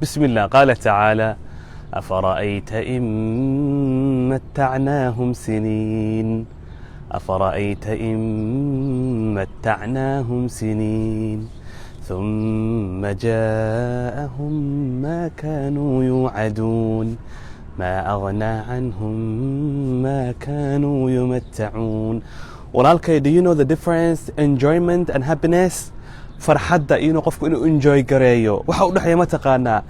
بسم الله قال تعالى أفرأيت إن متعناهم سنين أفرأيت إن متعناهم سنين ثم جاءهم ما كانوا يوعدون ما أغنى عنهم ما كانوا يمتعون. walaalkay, do you know the difference enjoyment and happiness? farxadda iyo qofku inuu enjoy gareeyo waxa u dhaxay ma taqaanaa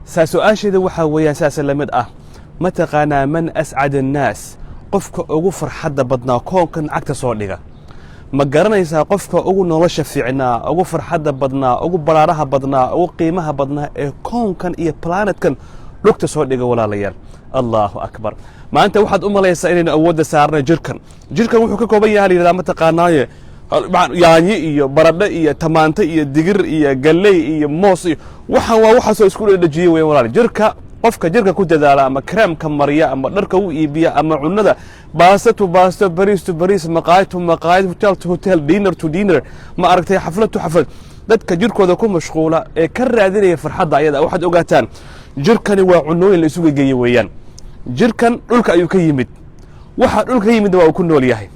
su'aasheeda waxa weeyaan saas la mid ah ma taqaanaa man as'ad an-nas qofka ugu farxadda badnaa koonkan cagta soo dhiga ma garanaysaa qofka ugu nolosha fiicnaa ugu farxadda badnaa ugu baraaraha badnaa ugu qiimaha badnaa ee koonkan iyo planetkan lugta soo dhiga walaalayaal. Allahu akbar. maanta waxaad u malaysaa inaynu awoodda saarnay jirkan wuxuu ka kooban yahay yiraahdaa ma taqaanaaye yaanyo iyo baradho iyo tamaanto iyo digir iyo galley iyo moos iyo waxaan waa waxaasoo isku dhajiyey weyn walaal. qofka jirka ku dadaala ama kreemka mariya ama dharka u iibiya ama cunada baasto bariis maqaayad hotel dinner to dinner ma aragtay xaflad to xaflad dadka jirkooda ku mashquula ee ka raadinaya farxadda ayada waxaad ogaataan jirkani waa cunooyin la isugu geeyay weeyaan. jirkan dhulka ayuu ka yimid waxa dhulka ka yimid waa uu ku nool yahay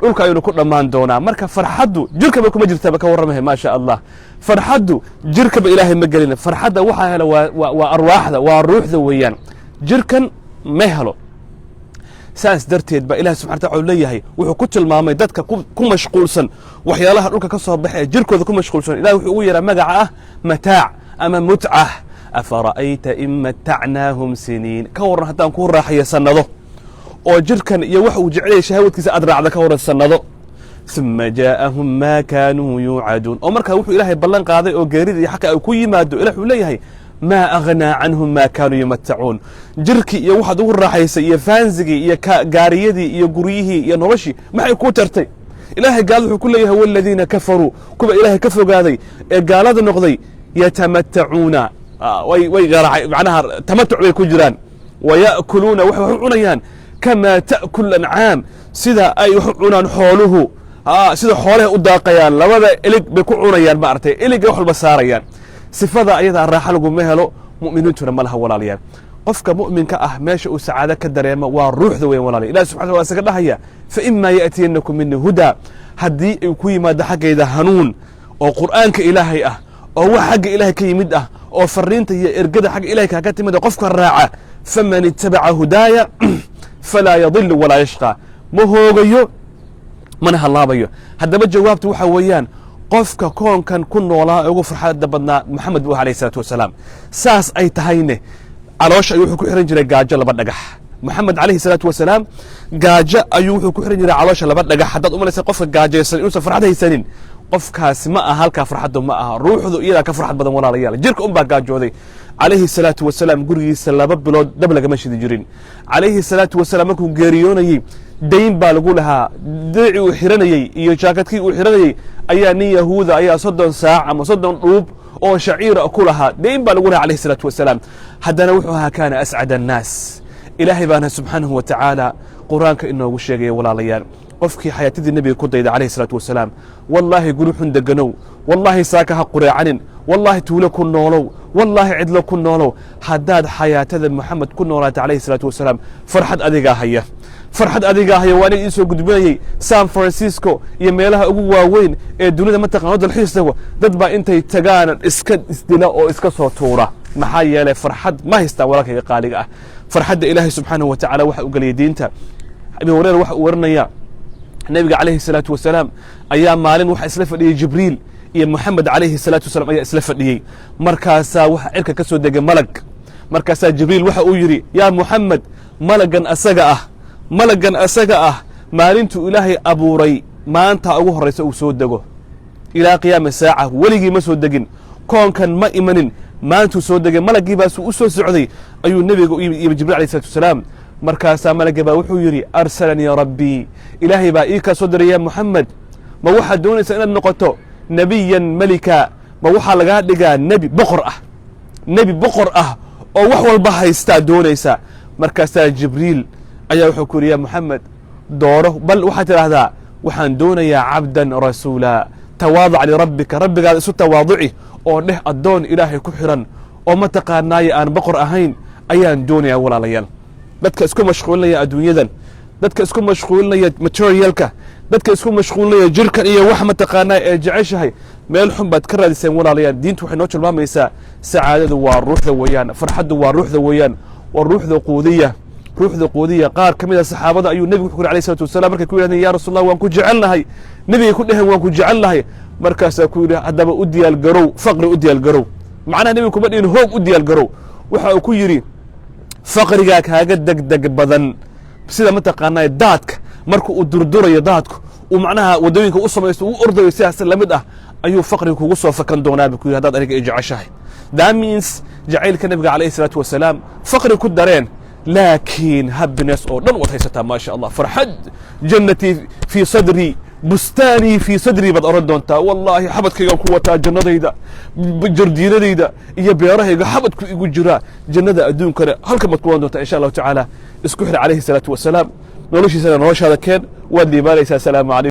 dhulka ayuu ku dhamaan doonaa. marka farxaddu jirkaba kuma jirtaa ka warramahay ma sha Allah. farxaddu jirkaba ilaahay ma gelin. farxadda waxa hela waa arwaaxda waa ruuxda weeyaan. jirkan ma helo saas darteed ba ilaahay subxaanahu wa ta'aala leeyahay wuxuu ku tilmaamay dadka ku mashquulsan waxyaalaha dhulka ka soo baxay jirkooda ku mashquulsan ilaahay wuxuu ugu yeeraa magaca ah mataac ama mut'ah. afara'ayta in mata'naahum siniin ka waran haddaan ku raaxayo sanado oo jirkan iyo wax uu jecel yahay shahwadkiisa aad raacda ka waran sanado. ثم جاءهم ما كانوا يوعدون oo markaa wuxuu ilaahay ballan qaaday oo geerida iyo xaqa ay ku yimaado ilaahay wuxuu leeyahay ما أغنى عنهم ما كانوا يمتعون. jirkii iyo waxaad ugu raaxaysay iyo faansigii iyo gaariyadii iyo guryihii iyo noloshii maxay ku tartay. ilaahay gaal wuxuu ku leeyahay waladiina kafaruu kuwa ilaahay ka fogaaday ee gaalada noqday yatamattacuuna way garaacay macnaha tamatuc bay ku jiraan wayakuluuna waxay cunayaan kama ta'kul an'aam sida ay wax cunaan xooluhu sida xoolaha u daaqayaan labada ilig bay ku cunayaan ma artay iliga wax walba saarayaan. sifada ayada raaxo lagu ma helo mu'miniintuna ma laha walaalayaal. qofka mu'minka ah meesha uu sacaado ka dareemo waa ruuxda weyn walaalayaal. ilaahay subxaanahu wa ta'aala isaga dhahaya fa imma ya'tiyannakum minni huda haddii ay ku yimaado xaggayda hanuun oo qur'aanka ilaahay ah oo wax xagga ilaahay ka yimid ah oo fariinta iyo ergada xagga ilaahay ka timid qofka raaca faman ittabaca hudaaya falaa yadillu walaa yashqa ma hoogayo mana halaabayo. haddaba jawaabtu waxa weeyaan qofka koonkan ku noolaa ugu farxadda badnaa maxamed buu alayhi salaatu wasalaam. saas ay tahayne caloosha ayuu wuxuu ku xiran jiray gaajo laba dhagax. maxamed alayhi salaatu wasalaam gaajo ayuu wuxuu ku xiran jiray caloosha laba dhagax. haddaad u malaysa qofka gaajaysan inuusan farxad haysanin qofkaasi ma aha halkaa farxaddu ma aha ruuxdu iyadaa ka farxad badan walaalayaal. jirka unbaa gaajooday. calayhi salaatu wasalaam gurigiisa 2 bilood dab lagama shidi jirin. calayhi salaatu wasalaam markuu geeriyoonayey dayn baa lagu lahaa deeci uu xiranayey iyo jaakadkii uu xiranayey ayaa nin yahuuda ayaa 30 saac ama 30 dhuub oo shaciira ku lahaa dayn baa lagu lahaa calayhi salaatu wasalaam. haddana wuxuu ahaa kaana ascad annaas. ilaahay baana subxaanahu wa tacaala qur-aanka inoogu sheegaya walaalayaal qofkii xayaatadii nebiga ku dayda calayhi salaatu wasalaam wallaahi guri xun deganow wallaahi saaka ha qureecanin wallaahi tuulo ku noolow wallaahi cidlo ku noolow haddaad xayaatada moxamed ku noolaata calayhi salaatu wasalaam farxad adigaa haya waa nin iisoo gudbinayey san francisco iyo meelaha ugu waaweyn ee dunida mataqaano dalxiistawa dad baa intay tagaan iska isdila oo iska soo tuura maxaa yeelay farxad ma haystaan walaalkayga qaaliga ah. farxadda ilaahay subxaanahu wa tacaala waxa u geliyay diinta. abi hurayra waxa uu warinayaa nabiga calayhi salaatu wasalaam ayaa maalin waxa isla fadhiyey jibriil iyo moxamed calayhi salaatu wasalaam ayaa isla fadhiyey. markaasaa waxa cirka ka soo degay malag. markaasaa jibriil waxa uu yidhi yaa moxamed malagan asaga ah maalintuu ilaahay abuuray maanta ugu horraysa uu soo dego ilaa qiyaama saaca weligii ma soo degin koonkan ma imanin maantuu soo degay malaggii baasuu u soo socday ayuu nebiga u yimid jibriil alayhi salaatu wasalaam. markaasaa malagga baa wuxuu yidhi arsalanii rabbii ilaahay baa ii kaa soo diray yaa moxamed ma waxaad doonaysaa inaad noqoto nebiyan melika ma waxaa lagaa dhigaa nebi boqor ah oo wax walba haystaa doonaysaa. markaasaa jibriil ayaa wuxuu ku yidhi yaa moxamed dooro bal waxaad tidhaahdaa waxaan doonayaa cabdan rasuula tawaadac lirabbika rabbigaada isu tawaaduci oo dheh addoon ilaahay ku xiran وما تقاناي أنا بقر أهين أيان دوني أولا ليال dadka isku mashquulinaya adduunyadan dadka isku mashquulinaya materialka dadka isku mashquulinaya jirkan iyo wax ma taqaanaa ee jeceshahay meel xun baad ka raadiseen walaalayaan diintu waxay noo tilmaamaysaa sacaadadu waa ruuxda weeyaan farxadu waa ruuxda weeyaan waa ruuxda quudiya qaar kamid ah saxaabada ayuu nabigu wuxuu alayhi salatu wasalaam markay ku yiraahdeen yaa rasuul allah waan ku jecelnahay nabiga ku dhahan waan ku jecelnahay markaas ku yiri hadaba u diyaal garow faqri u diyaal garow macnaha nabigu kuma dhiin hoog u diyaal garow waxa uu ku yiri faqriga kaaga degdeg badan sida ma taqaanay daadka markuu u durdurayo daadku uu macnaha wadooyinka u sameeyo uu ordayo sidaas la mid ah ayuu faqriga kugu soo fakan doonaa ku yiraahdaa adiga ay jeceshahay that means jacaylka nabiga alayhi salatu wasalaam faqri ku dareen لكن happiness oo dhan wad haysataa ma sha Allah farxad jannati fi sadri bustani fi sadri bad oran doontaa wallahi xabadkayga ku wataa jannadayda jardiinadayda iyo beerahayga xabadku igu jira jannada adduunkana halka mad ku waan doontaa insha Allah ta'ala isku xir alayhi salatu wasalaam noloshiisa noloshaada keen wad liibaanaysa salaamu alaykum